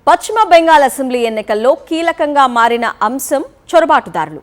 పశ్చిమ బెంగాల్ అసెంబ్లీ ఎన్నికల్లో కీలకంగా మారిన అంశం చొరబాటుదారులు.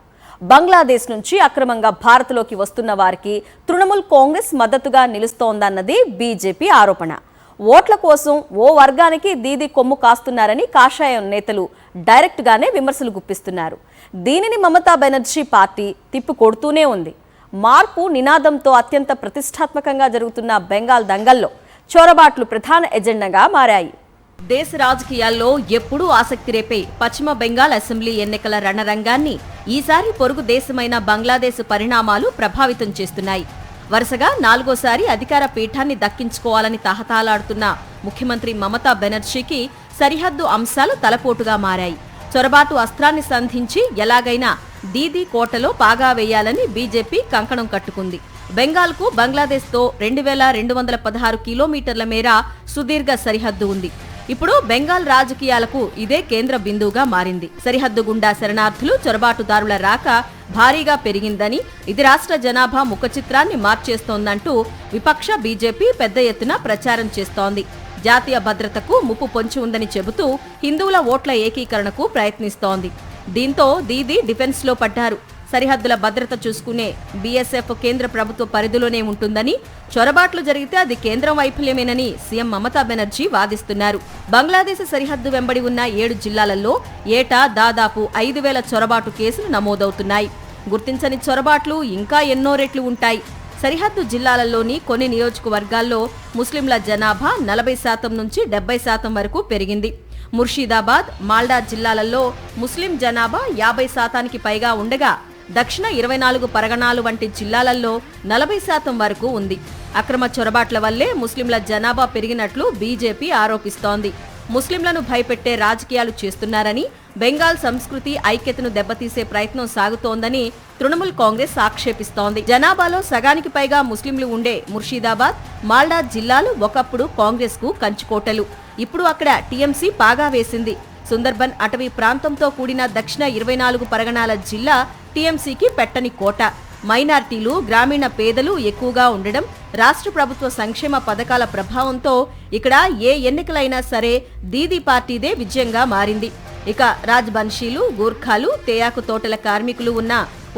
బంగ్లాదేశ్ నుంచి అక్రమంగా భారత్లోకి వస్తున్న వారికి తృణమూల్ కాంగ్రెస్ మద్దతుగా నిలుస్తోందన్నది బీజేపీ ఆరోపణ. ఓట్ల కోసం ఓ వర్గానికి దీది కొమ్ము కాస్తున్నారని కాషాయం నేతలు డైరెక్ట్గానే విమర్శలు గుప్పిస్తున్నారు. దీనిని మమతా బెనర్జీ పార్టీ తిప్పికొడుతూనే ఉంది. మార్పు నినాదంతో అత్యంత ప్రతిష్టాత్మకంగా జరుగుతున్న బెంగాల్ దంగల్లో చొరబాట్లు ప్రధాన ఎజెండాగా మారాయి. దేశ రాజకీయాల్లో ఎప్పుడూ ఆసక్తి రేపే పశ్చిమ బెంగాల్ అసెంబ్లీ ఎన్నికల రణరంగాన్ని ఈసారి పొరుగు దేశమైన బంగ్లాదేశ్ పరిణామాలు ప్రభావితం చేస్తున్నాయి. వరుసగా 4వ అధికార పీఠాన్ని దక్కించుకోవాలని తహతాలాడుతున్న ముఖ్యమంత్రి మమతా బెనర్జీకి సరిహద్దు అంశాలు తలపోటుగా మారాయి. చొరబాటు అస్త్రాన్ని సంధించి ఎలాగైనా దీదీ కోటలో పాగా వేయాలని బీజేపీ కంకణం కట్టుకుంది. బెంగాల్కు బంగ్లాదేశ్తో 2216 కిలోమీటర్ల మేర సుదీర్ఘ సరిహద్దు ఉంది. ఇప్పుడు బెంగాల్ రాజకీయాలకు ఇదే కేంద్ర బిందువుగా మారింది. సరిహద్దు గుండా శరణార్థులు, చొరబాటుదారుల రాక భారీగా పెరిగిందని, ఇది రాష్ట్ర జనాభా ముఖచిత్రాన్ని మార్చేస్తోందంటూ విపక్ష బీజేపీ పెద్ద ఎత్తున ప్రచారం చేస్తోంది. జాతీయ భద్రతకు ముప్పు పొంచి ఉందని చెబుతూ హిందువుల ఓట్ల ఏకీకరణకు ప్రయత్నిస్తోంది. దీంతో దీదీ డిఫెన్స్లో పడ్డారు. సరిహద్దుల భద్రత చూసుకునే బీఎస్ఎఫ్ కేంద్ర ప్రభుత్వ పరిధిలోనే ఉంటుందని, చొరబాట్లు జరిగితే అది కేంద్రం వైఫల్యమేనని సీఎం మమతా బెనర్జీ వాదిస్తున్నారు. బంగ్లాదేశ్ సరిహద్దు వెంబడి ఉన్న 7 జిల్లాలలో ఏటా దాదాపు 5000 చొరబాటు కేసులు నమోదవుతున్నాయి. గుర్తించని చొరబాట్లు ఇంకా ఎన్నో రెట్లు ఉంటాయి. సరిహద్దు జిల్లాలలోని కొన్ని నియోజకవర్గాల్లో ముస్లింల జనాభా 40% నుంచి 70% వరకు పెరిగింది. ముర్షిదాబాద్, మాల్డా జిల్లాలలో ముస్లిం జనాభా 50%కి పైగా ఉండగా దక్షిణ 24 పరగణాలు వంటి జిల్లాలలో 40% వరకు ఉంది. అక్రమ చొరబాట్ల వల్లే ముస్లింల జనాభా పెరిగినట్లు బీజేపీ ఆరోపిస్తోంది. ముస్లింలను భయపెట్టే రాజకీయాలు చేస్తున్నారని, బెంగాల్ సంస్కృతి ఐక్యతను దెబ్బతీసే ప్రయత్నం సాగుతోందని తృణమూల్ కాంగ్రెస్ ఆక్షేపిస్తోంది. జనాభాలో సగానికి పైగా ముస్లింలు ఉండే ముర్షిదాబాద్, మాల్డా జిల్లాలు ఒకప్పుడు కాంగ్రెస్ కు కంచుకోటలు. ఇప్పుడు అక్కడ టీఎంసీ పాగా వేసింది. సుందర్బన్ అటవీ ప్రాంతంతో కూడిన దక్షిణ 24 పరగణాల జిల్లా టీఎంసీకి పెట్టని కోట. మైనార్టీలు, గ్రామీణ పేదలు ఎక్కువగా ఉండడం, రాష్ట్ర ప్రభుత్వ సంక్షేమ పథకాల ప్రభావంతో ఇక్కడ ఏ ఎన్నికలైనా సరే దీదీ పార్టీదే విజయంగా మారింది. ఇక రాజ్బన్షీలు, గూర్ఖాలు, తేయాకు తోటల కార్మికులు ఉన్న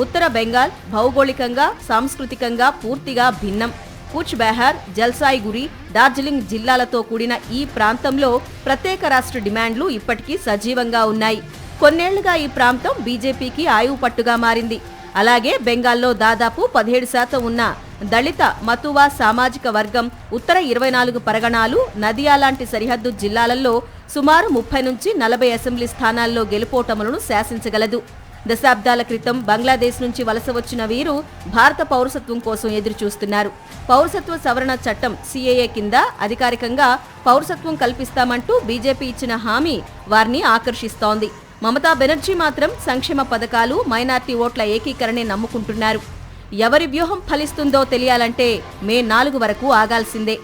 ఉత్తర బెంగాల్ భౌగోళికంగా, సాంస్కృతికంగా పూర్తిగా భిన్నం. కూచ్ బెహార్, జల్సాయిగురి, డార్జిలింగ్ జిల్లాలతో కూడిన ఈ ప్రాంతంలో ప్రత్యేక రాష్ట్ర డిమాండ్లు ఇప్పటికీ సజీవంగా ఉన్నాయి. కొన్నేళ్లుగా ఈ ప్రాంతం బీజేపీకి ఆయువు పట్టుగా మారింది. అలాగే బెంగాల్లో దాదాపు 17% ఉన్న దళిత, మతువా సామాజిక వర్గం ఉత్తర 24 పరగణాలు, నదియా లాంటి సరిహద్దు జిల్లాలలో సుమారు 30 నుంచి 40 అసెంబ్లీ స్థానాల్లో గెలుపోటములను శాసించగలదు. దశాబ్దాల క్రితం బంగ్లాదేశ్ నుంచి వలస వచ్చిన వీరు భారత పౌరసత్వం కోసం ఎదురుచూస్తున్నారు. పౌరసత్వ సవరణ చట్టం సీఏఏ కింద అధికారికంగా పౌరసత్వం కల్పిస్తామంటూ బీజేపీ ఇచ్చిన హామీ వారిని ఆకర్షిస్తోంది. మమతా బెనర్జీ మాత్రం సంక్షేమ పథకాలు, మైనార్టీ ఓట్ల ఏకీకరణే నమ్ముకుంటున్నారు. ఎవరి వ్యూహం ఫలిస్తుందో తెలియాలంటే మే 4 వరకు ఆగాల్సిందే.